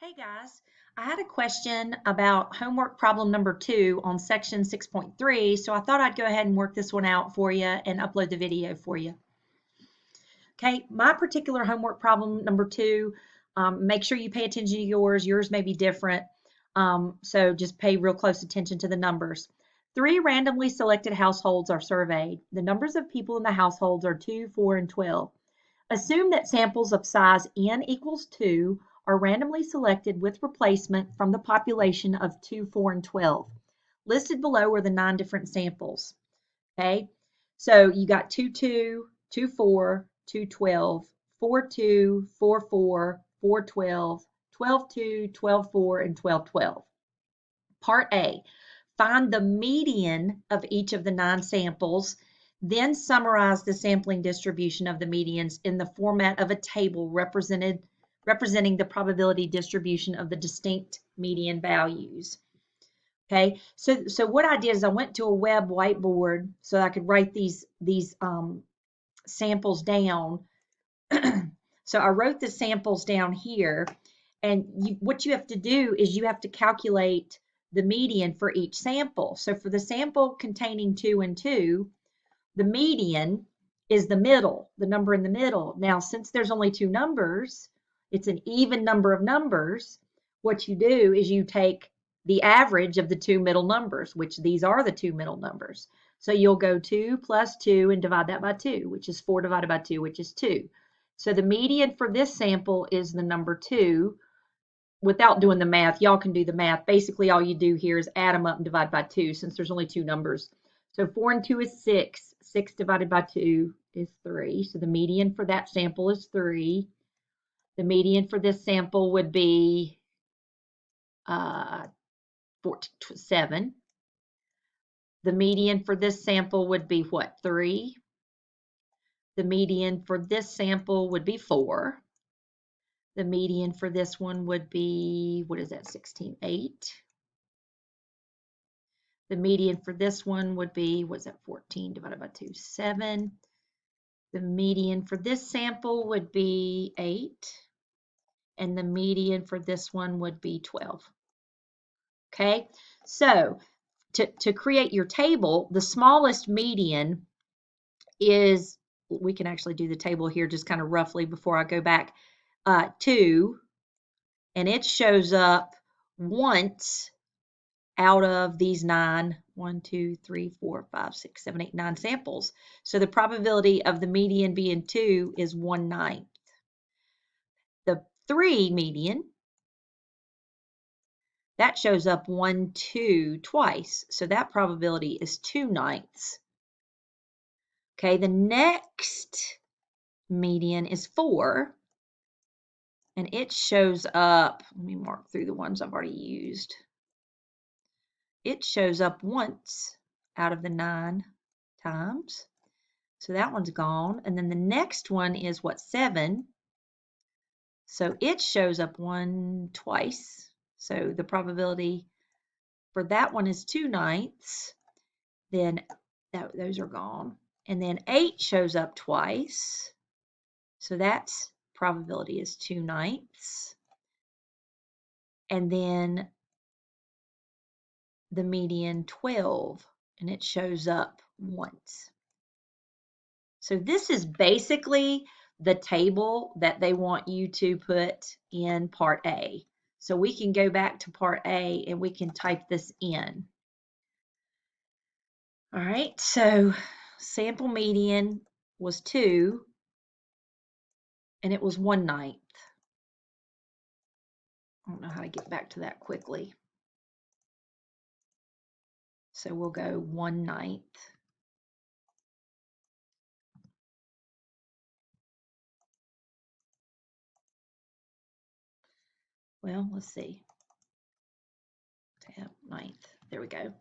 Hey guys, I had a question about homework problem number 2 on section 6.3, so I thought I'd go ahead and work this one out for you and upload the video for you. Okay, my particular homework problem number 2, make sure you pay attention to yours. Yours may be different, so just pay real close attention to the numbers. 3 randomly selected households are surveyed. The numbers of people in the households are 2, 4, and 12. Assume that samples of size n equals 2 are randomly selected with replacement from the population of 2, 4, and 12. Listed below are the 9 different samples. Okay, so you got 2, 2, 2, 4, 2, 12, 4, 2, 4, 4, 4, 12, 12, 2, 12, 4, and 12, 12. Part A, find the median of each of the 9 samples, then summarize the sampling distribution of the medians in the format of a table representing the probability distribution of the distinct median values. Okay, so what I did is I went to a web whiteboard so I could write these samples down. So I wrote the samples down here, and what you have to do is you have to calculate the median for each sample. So for the sample containing 2 and 2, the median is the middle, the number in the middle. Now, since there's only 2 numbers, it's an even number of numbers. What you do is you take the average of the 2 middle numbers, which these are the 2 middle numbers. So you'll go 2 plus 2 and divide that by 2, which is 4 divided by 2, which is 2. So the median for this sample is the number 2. Without doing the math, y'all can do the math. Basically, all you do here is add them up and divide by 2 since there's only 2 numbers. So 4 and 2 is 6. 6 divided by 2 is 3. So the median for that sample is 3. The median for this sample would be 7. The median for this sample would be what? 3. The median for this sample would be 4. The median for this one would be, what is that, 16, 8. The median for this one would be, what's that, 14 divided by 2, 7. The median for this sample would be 8. And the median for this one would be 12. Okay, so to create your table, the smallest median is, we can actually do the table here just kind of roughly before I go back, 2, and it shows up once out of these 9, 1, 2, 3, 4, 5, 6, 7, 8, 9 samples. So the probability of the median being 2 is 1/9. The 3 median, that shows up 1, 2 twice. So that probability is 2/9. Okay, the next median is 4. And it shows up, let me mark through the ones I've already used. It shows up once out of the 9 times. So that one's gone. And then the next one is what, 7. So it shows up twice. So the probability for that one is 2/9. Then those are gone. And then 8 shows up twice. So that's probability is 2/9. And then the median 12, and it shows up once. So this is basically the table that they want you to put in part A. So we can go back to part A and we can type this in. All right, so sample median was 2, and it was 1/9. I don't know how to get back to that quickly. So we'll go 1/9. Well, let's see. Tab 9th. There we go.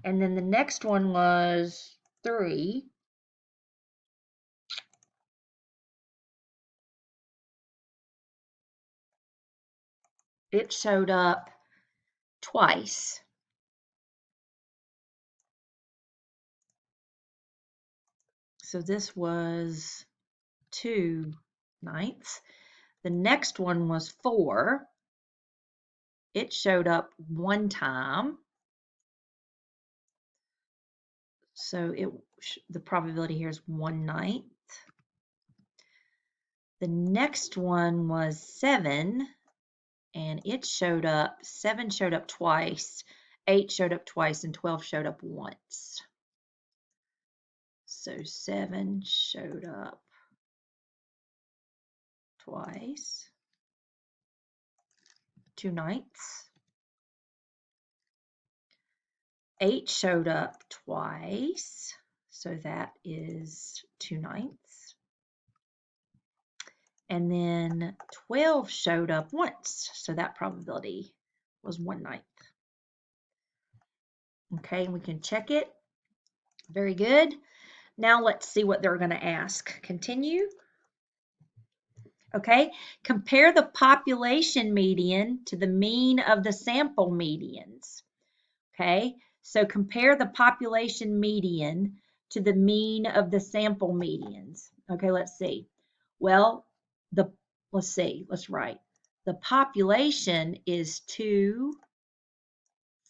And then the next one was 3. It showed up twice. So this was 2/9. The next one was 4. it showed up one time. So the probability here is 1/9. The next one was 7, and it showed up, 7 showed up twice, 8 showed up twice, and 12 showed up once. So 7 showed up twice, 2/9. 8 showed up twice, so that is 2/9. And then 12 showed up once, so that probability was 1/9. Okay, we can check it. Very good. Now let's see what they're going to ask. Continue. Okay, compare the population median to the mean of the sample medians. Okay, so compare the population median to the mean of the sample medians. Okay, let's see. Well, let's write. The population is 2,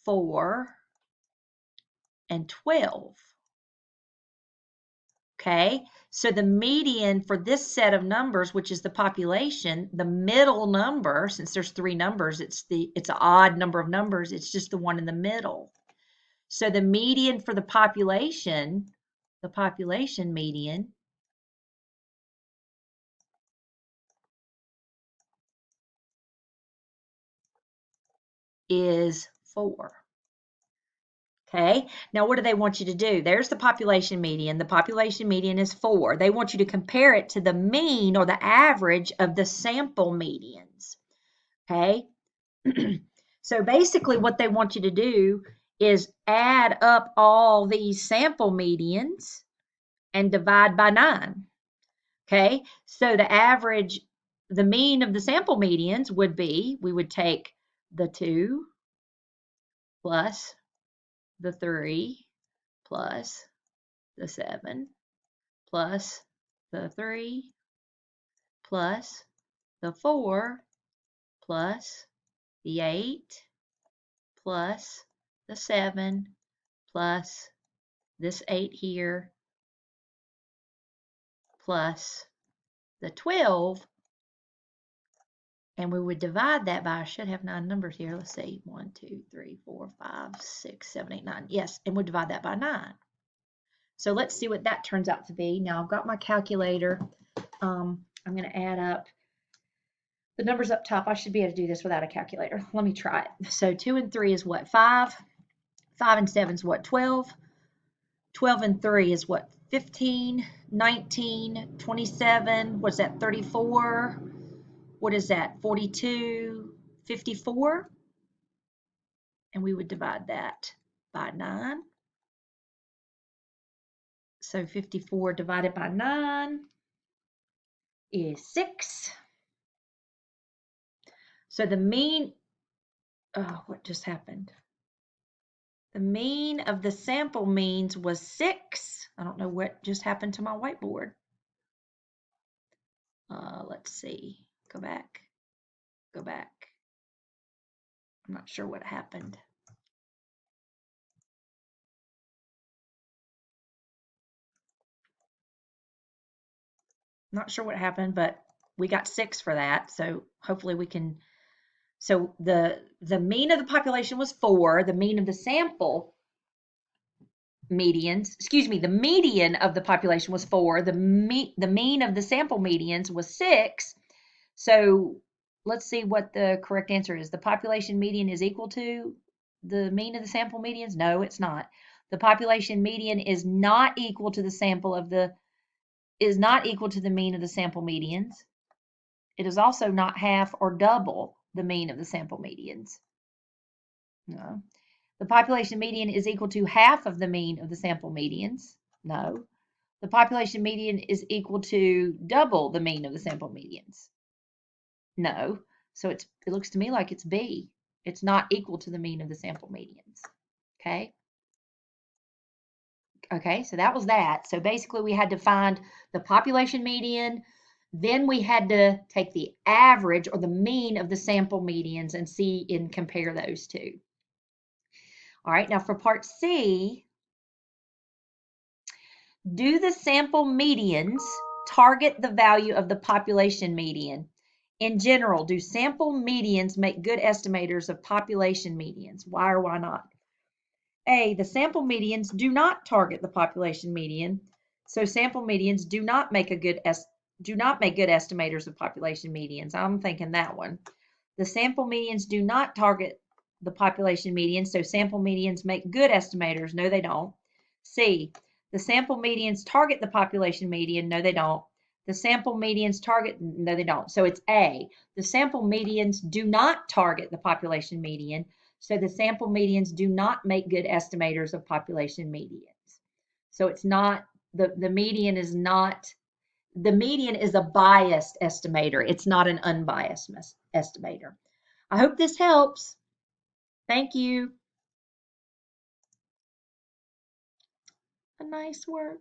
4, and 12. Okay, so the median for this set of numbers, which is the population, the middle number, since there's 3 numbers, it's an odd number of numbers, it's just the one in the middle. So the median for the population median is 4. Okay, now what do they want you to do? There's the population median. The population median is 4. They want you to compare it to the mean or the average of the sample medians. Okay, so basically what they want you to do is add up all these sample medians and divide by 9. Okay, so the average, the mean of the sample medians would be, we would take the 2 plus the 3 plus the 7 plus the 3 plus the 4 plus the 8 plus the 7 plus this 8 here plus the 12, and we would divide that by, I should have 9 numbers here. Let's see, 1, 2, 3, 4, 5, 6, 7, 8, 9. Yes, and we'll divide that by 9. So let's see what that turns out to be. Now I've got my calculator. I'm going to add up the numbers up top. I should be able to do this without a calculator. Let me try it. So 2 and 3 is what? 5. 5 and 7 is what? 12. 12 and 3 is what? 15, 19, 27. What's that? 34. What is that? 42, 54. And we would divide that by 9. So 54 divided by 9 is 6. So the mean, oh, what just happened? The mean of the sample means was 6. I don't know what just happened to my whiteboard. Let's see. Go back. Go back. I'm not sure what happened. Not sure what happened, but we got 6 for that. So hopefully we can. So the mean of the population was 4. The mean of the sample medians, excuse me, the median of the population was 4. The mean of the sample medians was 6. So let's see what the correct answer is. The population median is equal to the mean of the sample medians? No, it's not. The population median is not equal to the mean of the sample medians. It is also not half or double the mean of the sample medians. No. The population median is equal to half of the mean of the sample medians. No. The population median is equal to double the mean of the sample medians. No. So it looks to me like it's B. It's not equal to the mean of the sample medians. Okay. Okay, so that was that. So basically we had to find the population median, Then we had to take the average or the mean of the sample medians and see and compare those two. All right, now for part C, do the sample medians target the value of the population median? In general, do sample medians make good estimators of population medians? Why or why not? A, the sample medians do not target the population median, so sample medians do not make good estimators of population medians. I'm thinking that one. The sample medians do not target the population median, so sample medians make good estimators. No, they don't. C, the sample medians target the population median. No, they don't. The sample medians target, no, they don't. So it's A. The sample medians do not target the population median, so the sample medians do not make good estimators of population medians. So it's not, the median is not, the median is a biased estimator. It's not an unbiased estimator. I hope this helps. Thank you. A nice work.